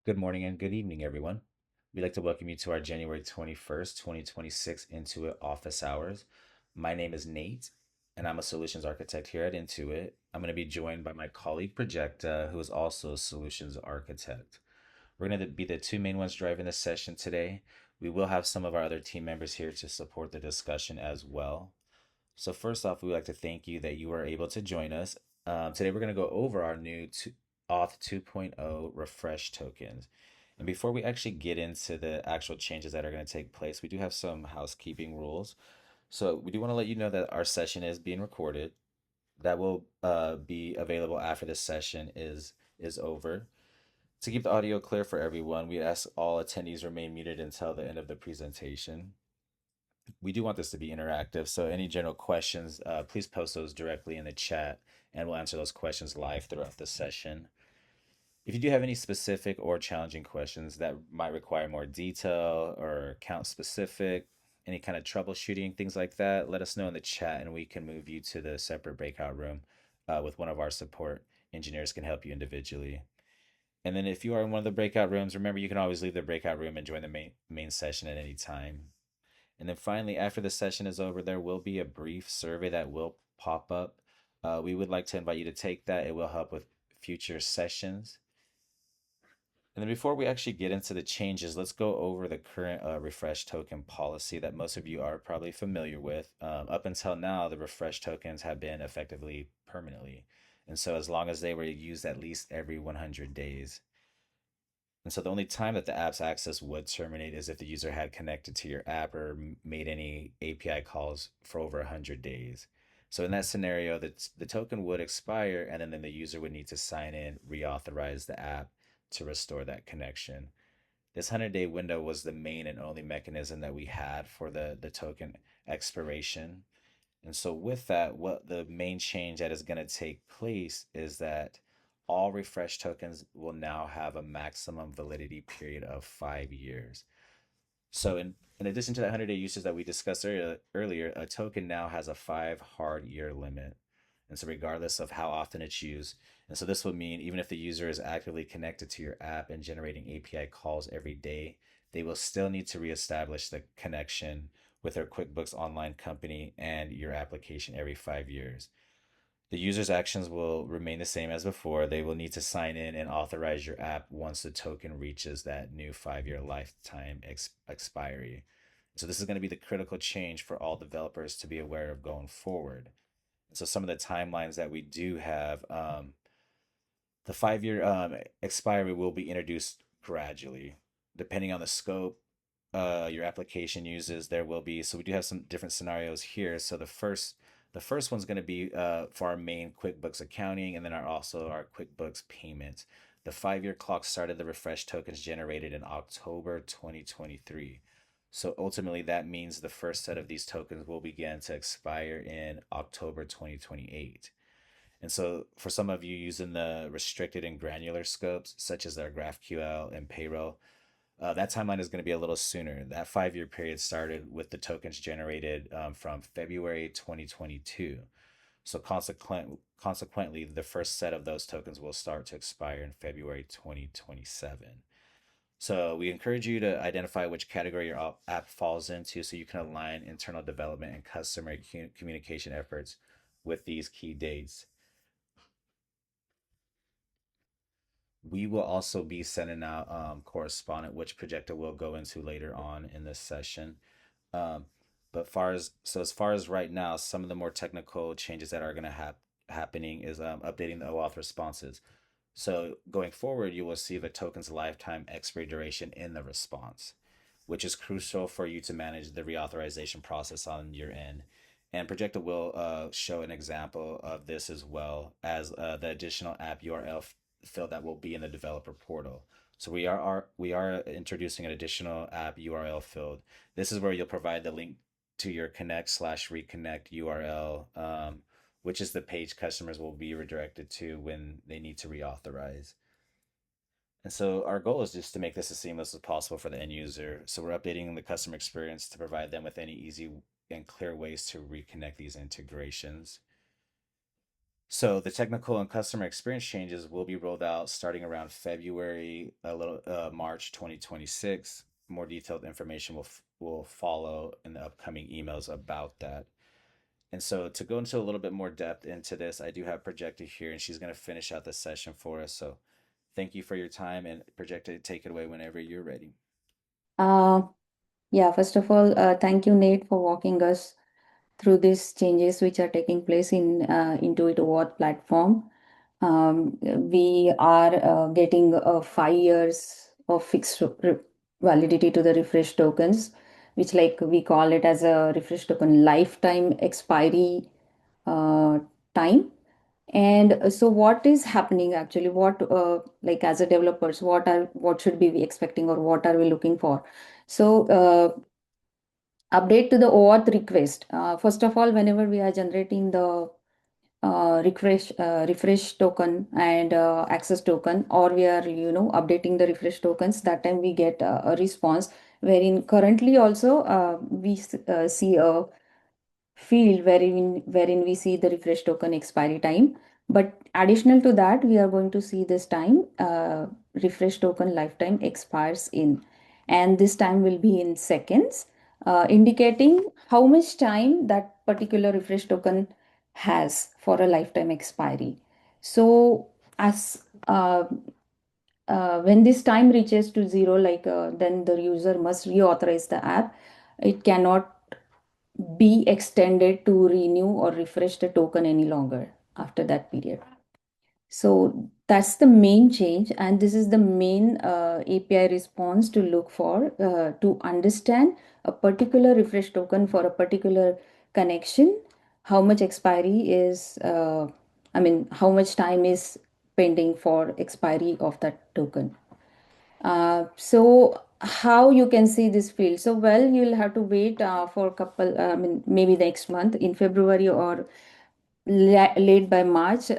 Good morning and good evening, everyone. We'd like to welcome you to our January 21st, 2026 Intuit office hours. My name is Nate, and I'm a solutions architect here at Intuit. I'm going to be joined by my colleague Projecta, who is also a solutions architect. We're going to be the two main ones driving the session today. We will have some of our other team members here to support the discussion as well. So, first off, we'd like to thank you that you were able to join us. Today, we're going to go over our new Auth 2.0 refresh tokens. And before we actually get into the actual changes that are going to take place, we do have some housekeeping rules. So, we do want to let you know that our session is being recorded. That will be available after the session is over. To keep the audio clear for everyone, we ask all attendees remain muted until the end of the presentation. We do want this to be interactive, so any general questions, please post those directly in the chat, and we'll answer those questions live throughout the session. If you do have any specific or challenging questions that might require more detail or account specific, any kind of troubleshooting, things like that, let us know in the chat, and we can move you to the separate breakout room with one of our support engineers can help you individually. And then if you are in one of the breakout rooms, remember you can always leave the breakout room and join the main session at any time. And then finally, after the session is over, there will be a brief survey that will pop up. We would like to invite you to take that. It will help with future sessions. And then before we actually get into the changes, let's go over the current refresh token policy that most of you are probably familiar with. Up until now, the refresh tokens have been effectively permanently. And so as long as they were used at least every 100 days. And so the only time that the app's access would terminate is if the user had connected to your app or made any API calls for over 100 days. So in that scenario, the token would expire, and then the user would need to sign in, reauthorize the app to restore that connection. This 100-day window was the main and only mechanism that we had for the token expiration. And so, with that, what the main change that is going to take place is that all refresh tokens will now have a maximum validity period of 5 years. So, in addition to the 100-day usage that we discussed earlier, a token now has a 5 hard year limit. And so, regardless of how often it's used, and so this would mean even if the user is actively connected to your app and generating API calls every day, they will still need to reestablish the connection with their QuickBooks Online company and your application every 5 years. The user's actions will remain the same as before. They will need to sign in and authorize your app once the token reaches that new 5 year lifetime expiry. So, this is going to be the critical change for all developers to be aware of going forward. So, some of the timelines that we do have, the 5 year expiry will be introduced gradually, depending on the scope your application uses. There will be, so we do have some different scenarios here. So the first one's going to be for our main QuickBooks accounting, and then also our QuickBooks payments. The 5 year clock started the refresh tokens generated in October 2023. So ultimately, that means the first set of these tokens will begin to expire in October 2028. And so, for some of you using the restricted and granular scopes, such as our GraphQL and payroll, that timeline is going to be a little sooner. That 5 year period started with the tokens generated from February 2022. So consequently, the first set of those tokens will start to expire in February 2027. So we encourage you to identify which category your app falls into so you can align internal development and customer communication efforts with these key dates. We will also be sending out correspondent, which Projector will go into later on in this session. Um, but as far as right now, some of the more technical changes that are going to happening is updating the OAuth responses. So going forward, you will see the token's lifetime expiry duration in the response, which is crucial for you to manage the reauthorization process on your end. And Projecta will show an example of this as well as the additional app URL field that will be in the developer portal. So we are introducing an additional app URL field. This is where you'll provide the link to your connect/reconnect URL, which is the page customers will be redirected to when they need to reauthorize. And so our goal is just to make this as seamless as possible for the end user. So we're updating the customer experience to provide them with any easy and clear ways to reconnect these integrations. So the technical and customer experience changes will be rolled out starting around February, a little March 2026. More detailed information will follow in the upcoming emails about that. And so to go into a little bit more depth into this, I do have Projected here, and she's going to finish out the session for us. So thank you for your time, and Projected, take it away whenever you're ready. Uh, yeah, first of all, thank you, Nate, for walking us through these changes which are taking place in Intuit Award platform. We are getting 5 years of fixed validity to the refresh tokens, which like we call it as a refresh token lifetime expiry uh, time. And so what is happening actually? What like as a developers, what should we be expecting or what are we looking for? So update to the OAuth request. First of all, whenever we are generating the refresh token and access token, or we are updating the refresh tokens, that time we get a response wherein currently also we see a field wherein we see the refresh token expiry time. But additional to that, we are going to see this time refresh token lifetime expires in, and this time will be in seconds, indicating how much time that particular refresh token has for a lifetime expiry. So as when this time reaches to zero, then the user must reauthorize the app. It cannot be extended to renew or refresh the token any longer after that period. So that's the main change, and this is the main API response to look for to understand a particular refresh token for a particular connection, how much expiry is, how much time is pending for expiry of that token. So how you can see this field? So well, you'll have to wait for a couple, maybe next month in February or late by March,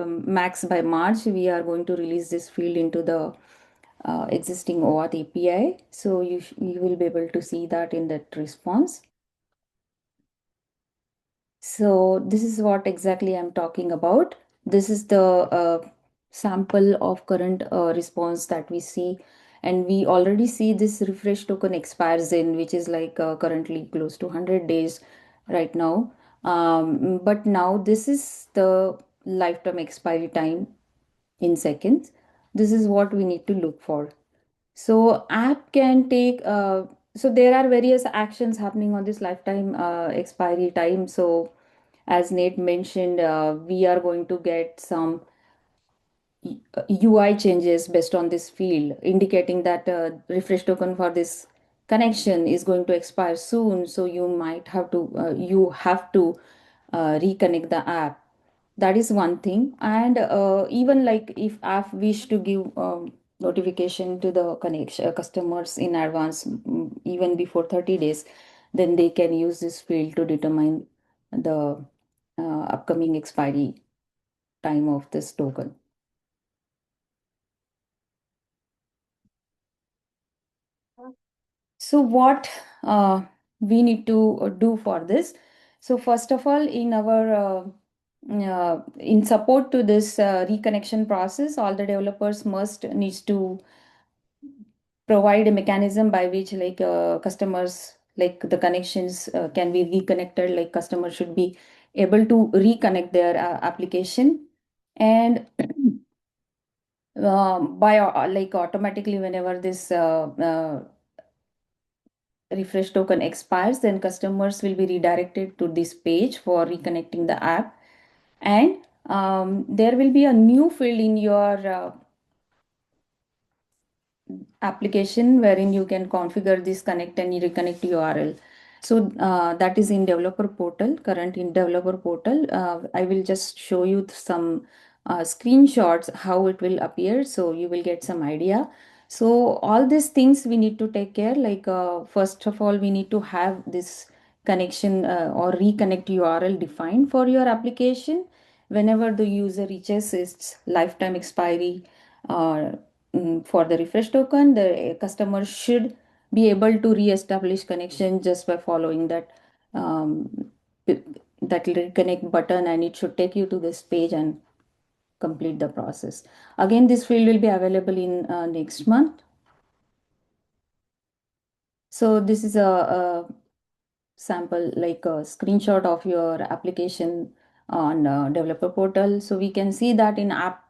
max by March, we are going to release this field into the existing OAuth API. So you will be able to see that in that response. So this is what exactly I'm talking about. This is the sample of current response that we see. And we already see this refresh token expires in, which is currently close to 100 days right now. But now this is the lifetime expiry time in seconds. This is what we need to look for. So app can take, so there are various actions happening on this lifetime expiry time. So as Nate mentioned, we are going to get some UI changes based on this field, indicating that refresh token for this connection is going to expire soon. So you have to reconnect the app. That is one thing. And even like if app wish to give notification to the connection customers in advance, even before 30 days, then they can use this field to determine the upcoming expiry time of this token. So what we need to do for this? So first of all, in our in support to this reconnection process, all the developers must needs to provide a mechanism by which customers like the connections can be reconnected. Like customers should be able to reconnect their application, and by automatically whenever this refresh token expires, then customers will be redirected to this page for reconnecting the app. And there will be a new field in your application wherein you can configure this connect and reconnect URL. So that is in developer portal, current in developer portal. I will just show you some screenshots how it will appear, so you will get some idea. So all these things we need to take care. First of all, we need to have this connection or reconnect URL defined for your application whenever the user reaches its lifetime expiry. Uh, for the refresh token, the customer should be able to re-establish connection just by following that um, that reconnect button, and it should take you to this page and complete the process. Again, this field will be available in next month. So this is a sample, like a screenshot of your application on developer portal. So we can see that in app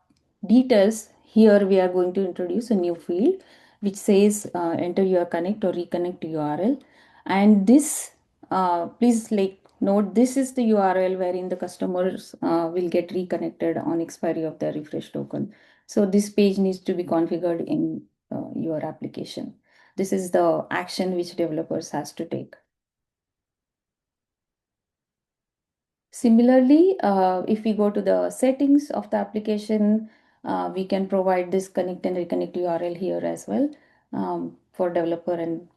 details here we are going to introduce a new field which says enter your connect or reconnect URL. And this please like note, this is the URL wherein the customers will get reconnected on expiry of the refresh token. So this page needs to be configured in your application. This is the action which developers has to take. Similarly, if we go to the settings of the application, we can provide this connect and reconnect URL here as well, for developer and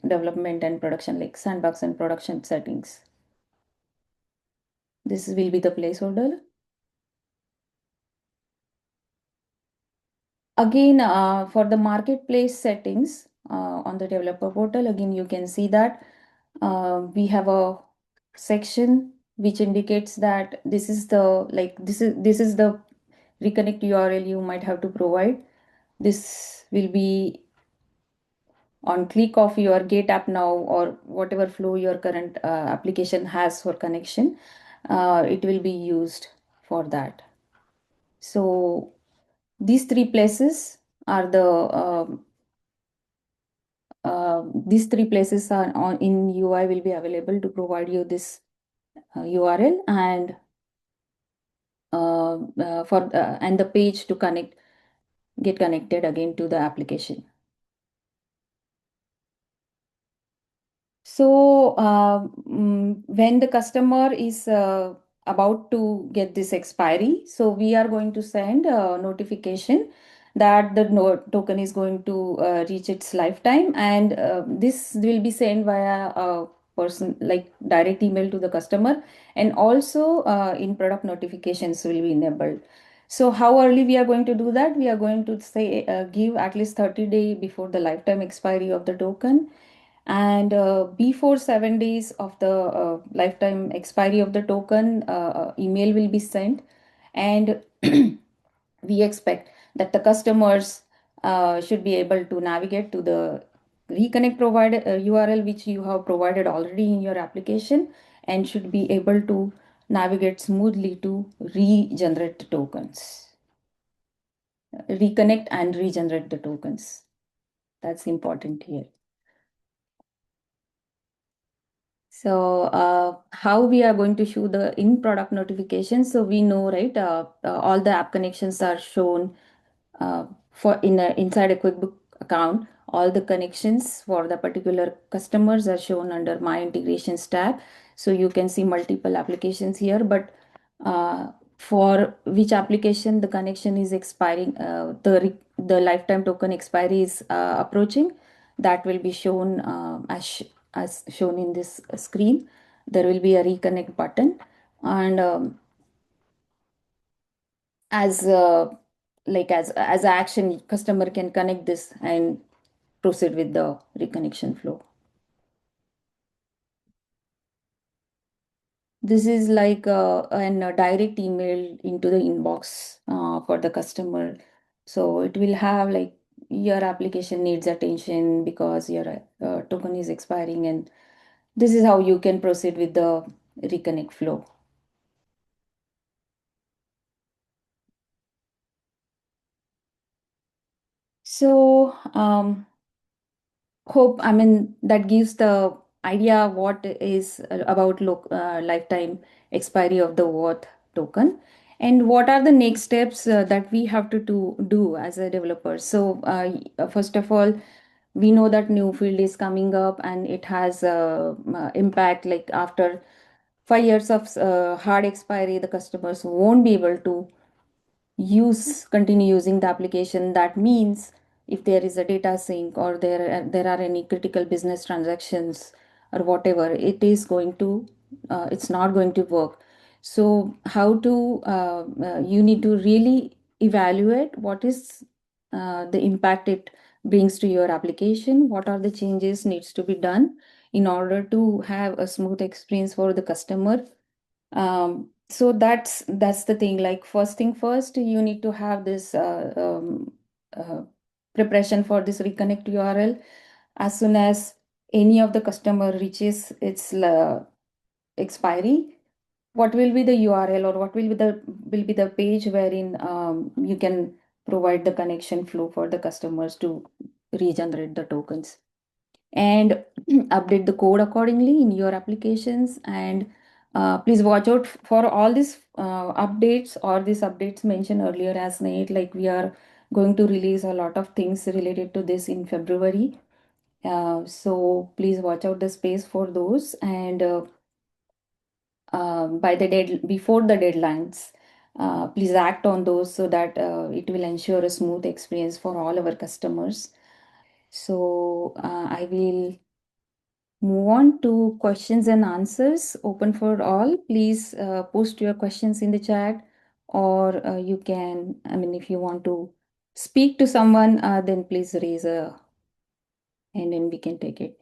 development and production, like sandbox and production settings. This will be the placeholder. Again, for the marketplace settings on the developer portal, again, you can see that we have a section which indicates that this is the reconnect URL you might have to provide. This will be on click of your Gate app now, or whatever flow your current application has for connection. It will be used for that. So these three places are these three places are on in UI will be available to provide you this URL and and the page to get connected again to the application. So when the customer is about to get this expiry, so we are going to send a notification that the token is going to reach its lifetime, and this will be sent via a person, like direct email to the customer, and also in product notifications will be enabled. So how early we are going to do that? We are going to say give at least 30 days before the lifetime expiry of the token, and before 7 days of the lifetime expiry of the token, email will be sent, and we expect that the customers should be able to navigate to the reconnect provided URL which you have provided already in your application, and should be able to navigate smoothly to regenerate the tokens, reconnect and regenerate the tokens. That's important here. So how we are going to show the in-product notifications? So we know, right? All the app connections are shown inside a QuickBook account. All the connections for the particular customers are shown under My Integrations tab. So you can see multiple applications here, but for which application the connection is expiring, the lifetime token expiry is approaching, that will be shown as shown in this screen. There will be a reconnect button, and as as action, customer can connect this and proceed with the reconnection flow. This is like a direct email into the inbox for the customer. So it will have like your application needs attention because your token is expiring, and this is how you can proceed with the reconnect flow. So hope, I mean, that gives the idea what is about lifetime expiry of the worth token, and what are the next steps that we have to do as a developer. So first of all, we know that new field is coming up, and it has impact, like after 5 years of hard expiry, the customers won't be able to continue using the application. That means if there is a data sync, or there are any critical business transactions or whatever, it's not going to work. So how to you need to really evaluate what is the impact it brings to your application, what are the changes needs to be done in order to have a smooth experience for the customer, So that's the thing. Like first thing first, you need to have this uh, preparation for this reconnect URL. As soon as any of the customer reaches its expiry, what will be the URL or what will be the page wherein you can provide the connection flow for the customers to regenerate the tokens and update the code accordingly in your applications. And please watch out for all these updates or these updates mentioned earlier as Nate, like we are going to release a lot of things related to this in February. So please watch out the space for those, and by the before the deadlines, please act on those so that it will ensure a smooth experience for all our customers. So I will move on to questions and answers open for all. Please post your questions in the chat, or you can, I mean, if you want to speak to someone, then please raise a hand and we can take it.